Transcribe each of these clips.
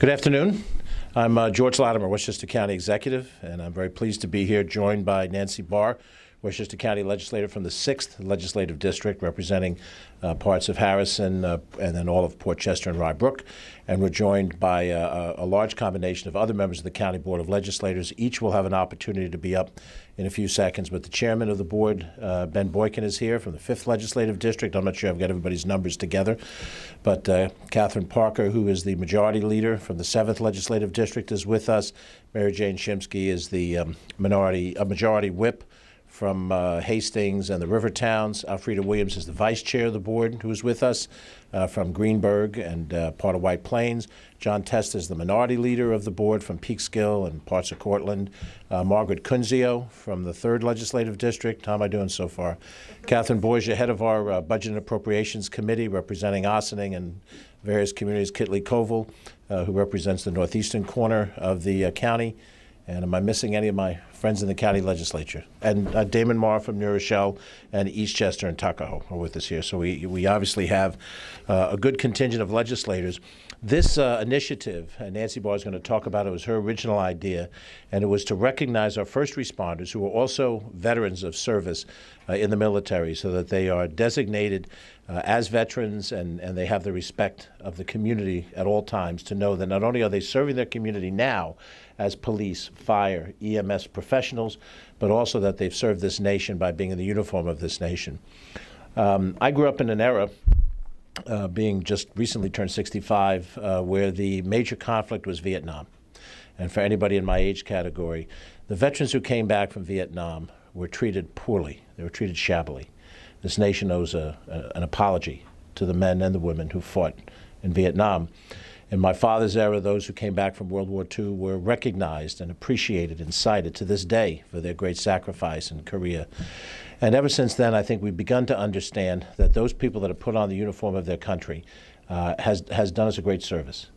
Good afternoon. I'm George Latimer, Westchester County Executive, and I'm very pleased to be here joined by Nancy Barr, Westchester County Legislator from the 6th Legislative District, representing parts of Harrison and then all of Portchester and Rye Brook. And we're joined by a large combination of other members of the County Board of Legislators. Each will have an opportunity to be up in a few seconds, but the chairman of the board, Ben Boykin, is here from the 5th Legislative District. I'm not sure I've got everybody's numbers together, but Catherine Parker, who is the majority leader from the 7th Legislative District, is with us. Mary Jane Shimsky is the majority whip from Hastings and the river towns. Alfreda Williams is the vice chair of the board, who is with us from Greenburgh and part of White Plains. John Testa is the minority leader of the board from Peekskill and parts of Cortland. Margaret Kunzio from the 3rd Legislative District. How am I doing so far? Catherine Borgia, head of our Budget and Appropriations Committee, representing Ossining and various communities. Kitley Koval, who represents the northeastern corner of the county. And am I missing any of my friends in the county legislature? And Damon Marr from New Rochelle and Eastchester and Tuckahoe are with us here. So we obviously have a good contingent of legislators. This initiative, and Nancy Barr is going to talk about it, was her original idea, and it was to recognize our first responders who are also veterans of service in the military, so that they are designated as veterans and they have the respect of the community at all times to know that not only are they serving their community now as police, fire, EMS professionals, but also that they've served this nation by being in the uniform of this nation. I grew up in an era, being just recently turned 65, where the major conflict was Vietnam. And for anybody in my age category, the veterans who came back from Vietnam were treated poorly. They were treated shabbily. This nation owes an apology to the men and the women who fought in Vietnam. In my father's era, those who came back from World War II were recognized and appreciated and cited to this day for their great sacrifice in Korea. And ever since then, I think we've begun to understand that those people that have put on the uniform of their country has done us a great service.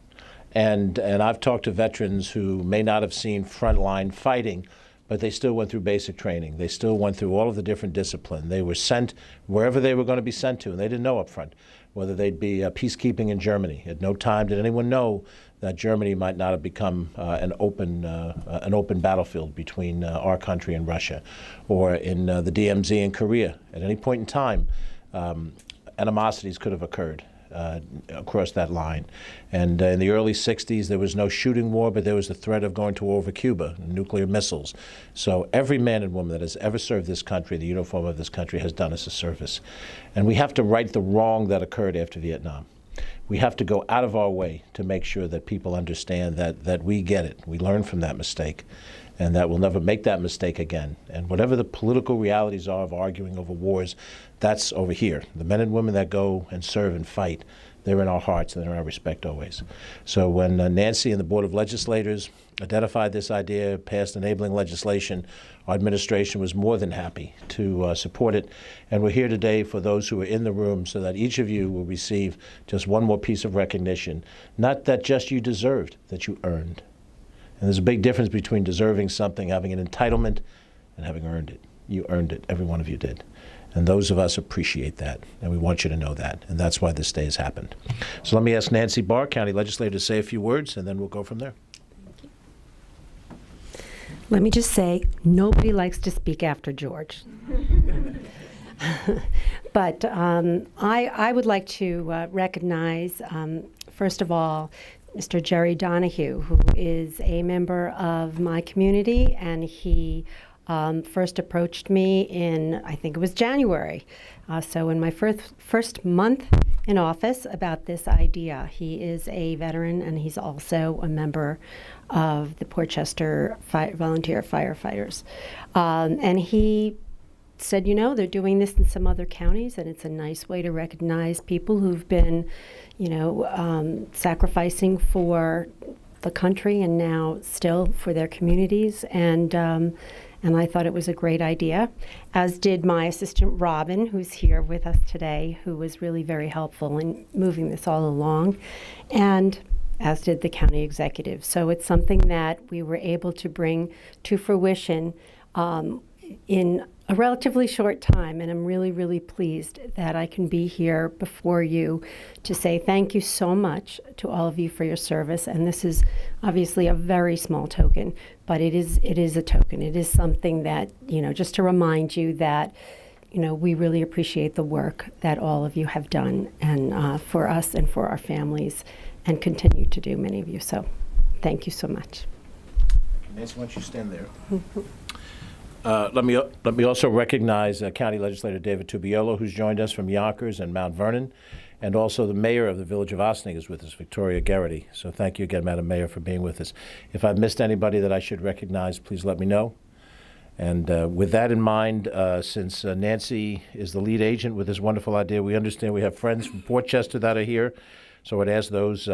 And I've talked to veterans who may not have seen frontline fighting, but they still went through basic training. They still went through all of the different discipline. They were sent wherever they were going to be sent to, and they didn't know up front whether they'd be peacekeeping in Germany. At no time did anyone know that Germany might not have become an open battlefield between our country and Russia, or in the DMZ in Korea. At any point in time, animosities could have occurred across that line. And in the early 60s, there was no shooting war, but there was the threat of going to war over Cuba, nuclear missiles. So every man and woman that has ever served this country, the uniform of this country, has done us a service. And we have to right the wrong that occurred after Vietnam. We have to go out of our way to make sure that people understand that we get it. We learn from that mistake, and that we'll never make that mistake again. And whatever the political realities are of arguing over wars, that's over here. The men and women that go and serve and fight, they're in our hearts and they're in our respect always. So when Nancy and the Board of Legislators identified this idea, passed enabling legislation, our administration was more than happy to support it. And we're here today for those who are in the room so that each of you will receive just one more piece of recognition. Not that just you deserved, that you earned. And there's a big difference between deserving something, having an entitlement, and having earned it. You earned it. Every one of you did. And those of us appreciate that, and we want you to know that. And that's why this day has happened. So let me ask Nancy Barr, County Legislator, to say a few words, and then we'll go from there. Let me just say, nobody likes to speak after George. But I would like to recognize, first of all, Mr. Jerry Donahue, who is a member of my community, and he first approached me in, I think it was January, so in my first month in office, about this idea. He is a veteran, and he's also a member of the Portchester Volunteer Firefighters. And he said, you know, they're doing this in some other counties, and it's a nice way to recognize people who've been, you know, sacrificing for the country and now still for their communities. And I thought it was a great idea, as did my assistant Robin, who's here with us today, who was really very helpful in moving this all along, and as did the county executive. So it's something that we were able to bring to fruition in a relatively short time, and I'm really, really pleased that I can be here before you to say thank you so much to all of you for your service. And this is obviously a very small token, but it is a token. It is something that, just to remind you that, we really appreciate the work that all of you have done, and for us and for our families, and continue to do, many of you. So thank you so much. Nancy, why don't you stand there? Let me also recognize County Legislator David Tubiolo, who's joined us from Yonkers and Mount Vernon, and also the mayor of the village of Ossining is with us, Victoria Garrity. So thank you again, Madam Mayor, for being with us. If I've missed anybody that I should recognize, please let me know. And with that in mind, since Nancy is the lead agent with this wonderful idea, we understand we have friends from Portchester that are here. So I'd ask those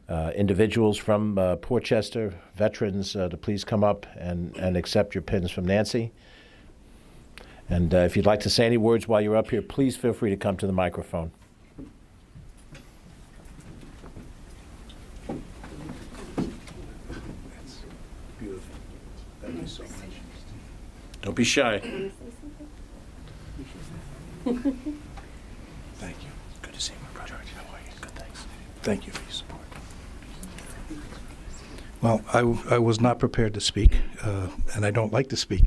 individuals from Portchester, veterans, to please come up and accept your pins from Nancy. And if you'd like to say any words while you're up here, please feel free to come to the microphone. That's beautiful. Thank you so much. Don't be shy. Thank you. Good to see you, my brother. How are you? Good, thanks. Thank you for your support. Well, I was not prepared to speak, and I don't like to speak,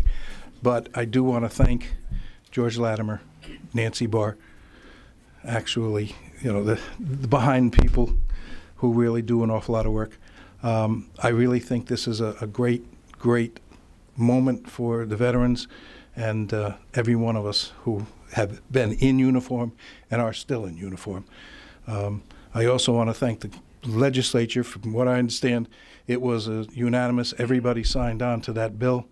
but I do want to thank George Latimer, Nancy Barr, actually, the behind people who really do an awful lot of work. I really think this is a great, great moment for the veterans and every one of us who have been in uniform and are still in uniform. I also want to thank the legislature. From what I understand, it was a unanimous, everybody signed on to that bill.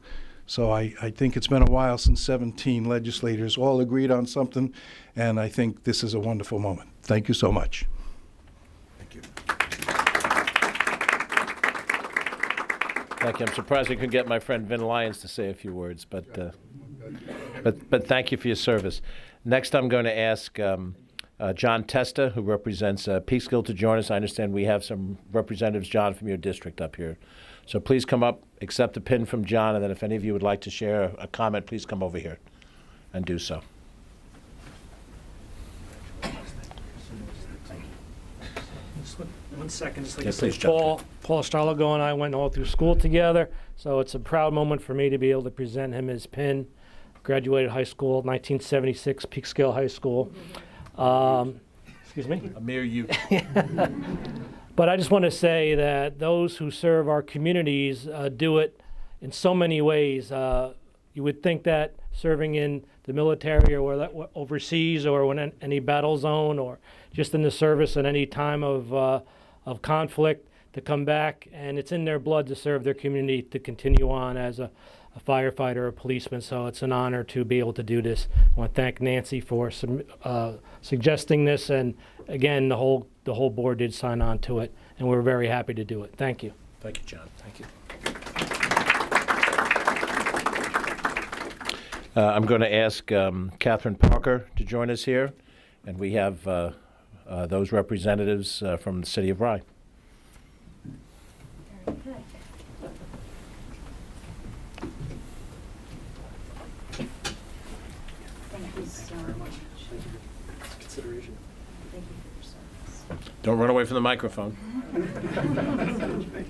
So I think it's been a while since 17 legislators all agreed on something, and I think this is a wonderful moment. Thank you so much. Thank you. Thank you. I'm surprised I couldn't get my friend Vin Lyons to say a few words, but thank you for your service. Next, I'm going to ask John Testa, who represents Peekskill, to join us. I understand we have some representatives, John, from your district up here. So please come up, accept a pin from John, and then if any of you would like to share a comment, please come over here and do so. One second, just like Yeah, I said, please, Chuck. Paul Starlogo and I went all through school together, so it's a proud moment for me to be able to present him his pin. Graduated high school, 1976, Peekskill High School. Excuse me? Amir, you. But I just want to say that those who serve our communities do it in so many ways. You would think that serving in the military or overseas or in any battle zone or just in the service at any time of conflict to come back, and it's in their blood to serve their community, to continue on as a firefighter or a policeman. So it's an honor to be able to do this. I want to thank Nancy for suggesting this, and again, the whole board did sign on to it, and we're very happy to do it. Thank you. Thank you, John. Thank you. I'm going to ask Catherine Parker to join us here, and we have those representatives from the city of Rye. Very good. Thank you so much. Consideration. Thank you for your service. Don't run away from the microphone. Thank you so much.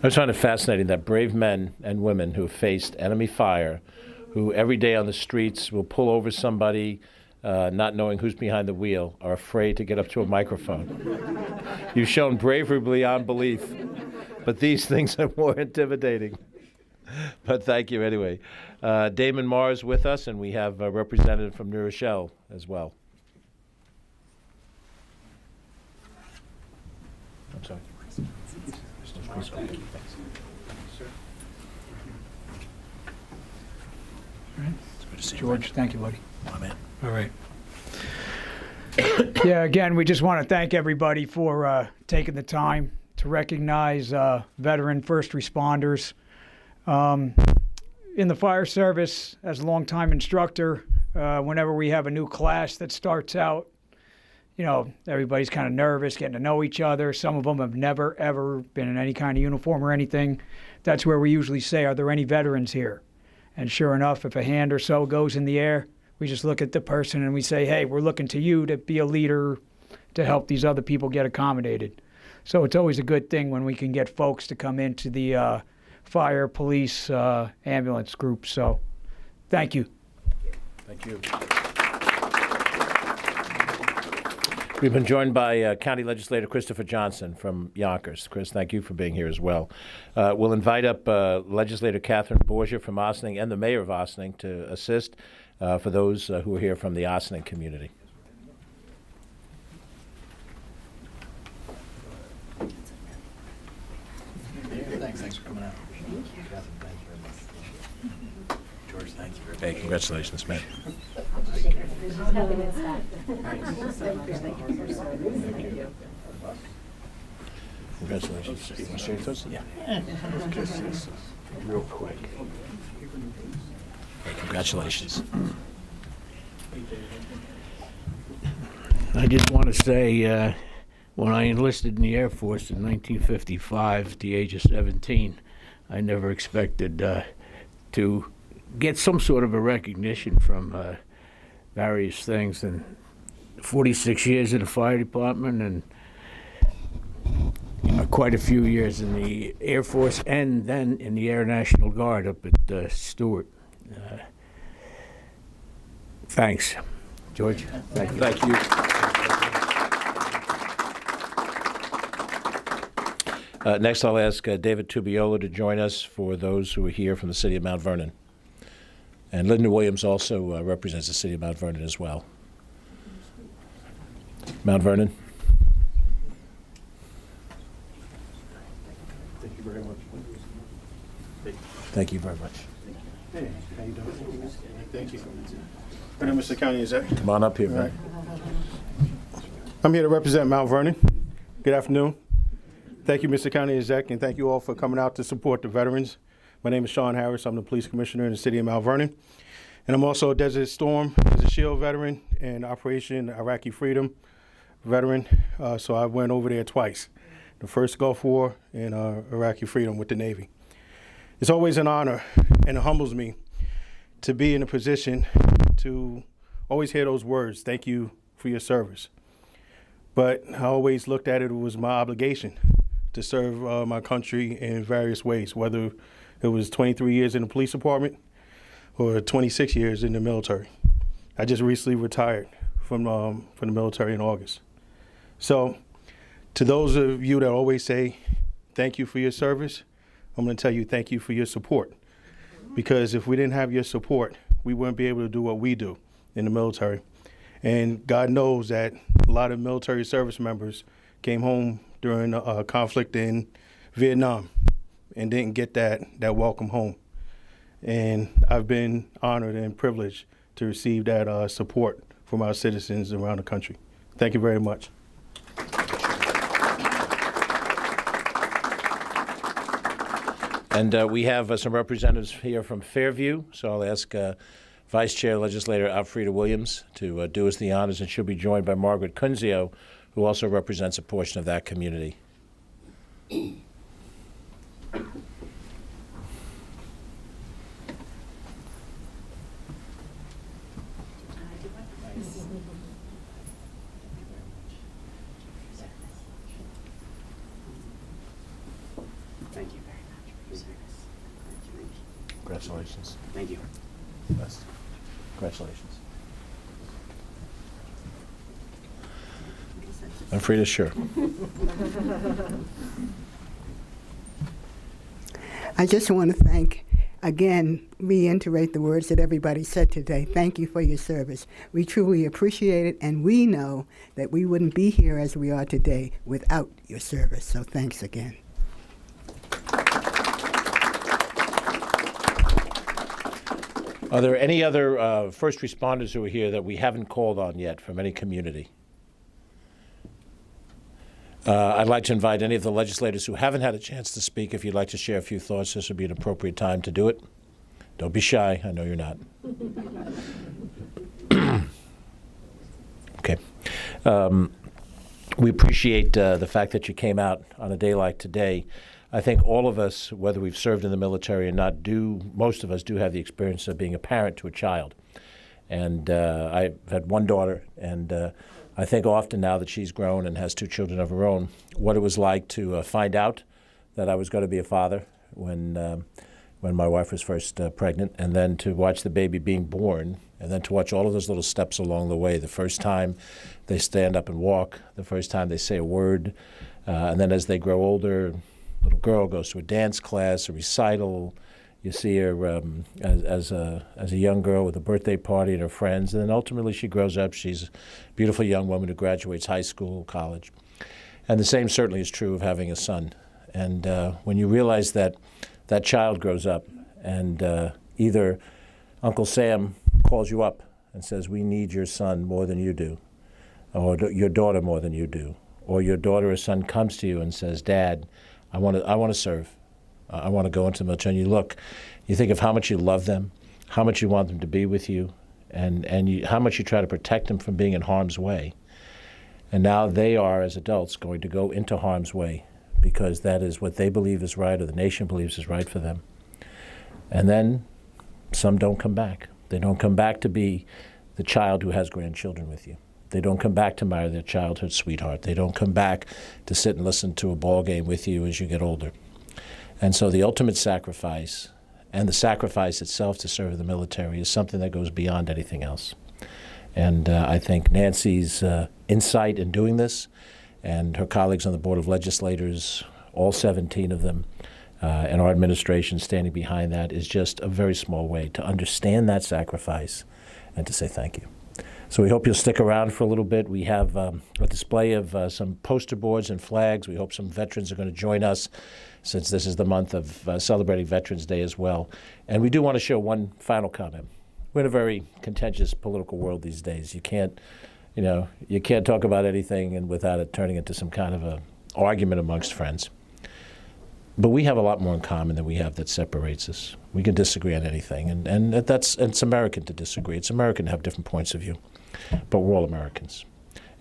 I find it fascinating that brave men and women who have faced enemy fire, who every day on the streets will pull over somebody not knowing who's behind the wheel, are afraid to get up to a microphone. You've shown bravery beyond belief, but these things are more intimidating. But thank you anyway. Damon Marr is with us, and we have a representative from New Rochelle as well. I'm sorry. It's good to see you, George, thank you, buddy. my man. All right. Yeah, again, we just want to thank everybody for taking the time to recognize veteran first responders. in the fire service as a longtime instructor, whenever we have a new class that starts out, everybody's kind of nervous, getting to know each other. Some of them have never, ever been in any kind of uniform or anything. That's where we usually say, are there any veterans here? And sure enough, if a hand or so goes in the air, we just look at the person and we say, hey, we're looking to you to be a leader to help these other people get accommodated. So it's always a good thing when we can get folks to come into the fire, police, ambulance group. So thank you. Thank you. We've been joined by County Legislator Christopher Johnson from Yonkers. Chris, thank you for being here as well. We'll invite up Legislator Catherine Borgia from Ossining and the Mayor of Ossining to assist for those who are here from the Ossining community. Thanks for coming out. George, thank you. Hey, congratulations, man. Congratulations. You want to share your thoughts? Yeah. Real quick. Hey, congratulations. I just want to say, when I enlisted in the Air Force in 1955, at the age of 17, I never expected to get some sort of a recognition from various things. And 46 years in the fire department and quite a few years in the Air Force and then in the Air National Guard up at Stewart. Thanks. George? Thank you. Next, I'll ask David Tubiola to join us for those who are here from the city of Mount Vernon. And Linda Williams also represents the city of Mount Vernon as well. Mount Vernon. Thank you very much. Thank you very much. Hey, how you doing? Thank you. My name is Mr. County Executive. Come on up here, man. I'm here to represent Mount Vernon. Good afternoon. Thank you, Mr. County Exec, and thank you all for coming out to support the veterans. My name is Sean Harris. I'm the police commissioner in the city of Mount Vernon. And I'm also a Desert Storm as a SHIELD veteran and Operation Iraqi Freedom veteran. So I went over there twice. The first Gulf War and Iraqi Freedom with the Navy. It's always an honor and it humbles me to be in a position to always hear those words, thank you for your service. But I always looked at it as my obligation to serve my country in various ways, whether it was 23 years in the police department or 26 years in the military. I just recently retired from the military in August. So to those of you that always say thank you for your service, I'm going to tell you thank you for your support. Because if we didn't have your support, we wouldn't be able to do what we do in the military. And God knows that a lot of military service members came home during a conflict in Vietnam and didn't get that welcome home. And I've been honored and privileged to receive that support from our citizens around the country. Thank you very much. And we have some representatives here from Fairview, so I'll ask Vice Chair Legislator Alfreda Williams to do us the honors, and she'll be joined by Margaret Kunzio, who also represents a portion of that community. Thank you very much for your service. Congratulations. Thank you. Best. Congratulations. Alfreda, sure. I just want to reiterate the words that everybody said today. Thank you for your service. We truly appreciate it, and we know that we wouldn't be here as we are today without your service. So thanks again. Are there any other first responders who are here that we haven't called on yet from any community? I'd like to invite any of the legislators who haven't had a chance to speak. If you'd like to share a few thoughts, this would be an appropriate time to do it. Don't be shy. I know you're not. Okay. We appreciate the fact that you came out on a day like today. I think all of us, whether we've served in the military or not, most of us do have the experience of being a parent to a child. And I've had one daughter, and I think often now that she's grown and has 2 children of her own, what it was like to find out that I was going to be a father when my wife was first pregnant, and then to watch the baby being born, and then to watch all of those little steps along the way. The first time they stand up and walk, the first time they say a word, and then as they grow older, little girl goes to a dance class, a recital. You see her as a young girl with a birthday party and her friends, and then ultimately she grows up. She's a beautiful young woman who graduates high school, college. And the same certainly is true of having a son. And when you realize that that child grows up and either Uncle Sam calls you up and says, we need your son more than you do, or your daughter more than you do, or your daughter or son comes to you and says, Dad, I want to serve. I want to go into the military. And you think of how much you love them, how much you want them to be with you, and how much you try to protect them from being in harm's way. And now they are, as adults, going to go into harm's way because that is what they believe is right or the nation believes is right for them. And then some don't come back. They don't come back to be the child who has grandchildren with you. They don't come back to marry their childhood sweetheart. They don't come back to sit and listen to a ball game with you as you get older. And so the ultimate sacrifice, and the sacrifice itself to serve in the military, is something that goes beyond anything else. And I think Nancy's insight in doing this, and her colleagues on the Board of Legislators, all 17 of them, and our administration standing behind that, is just a very small way to understand that sacrifice and to say thank you. So we hope you'll stick around for a little bit. We have a display of some poster boards and flags. We hope some veterans are going to join us, since this is the month of celebrating Veterans Day as well. And we do want to show one final comment. We're in a very contentious political world these days. You can't talk about anything and without it turning into some kind of a argument amongst friends. But we have a lot more in common than we have that separates us. We can disagree on anything, and it's American to disagree. It's American to have different points of view. But we're all Americans.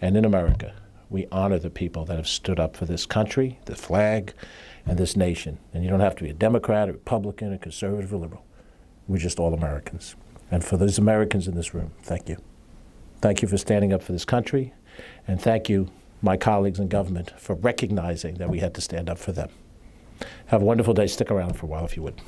And in America, we honor the people that have stood up for this country, the flag, and this nation. And you don't have to be a Democrat, a Republican, a conservative, or liberal. We're just all Americans. And for those Americans in this room, thank you. Thank you for standing up for this country, and thank you, my colleagues in government, for recognizing that we had to stand up for them. Have a wonderful day. Stick around for a while if you would.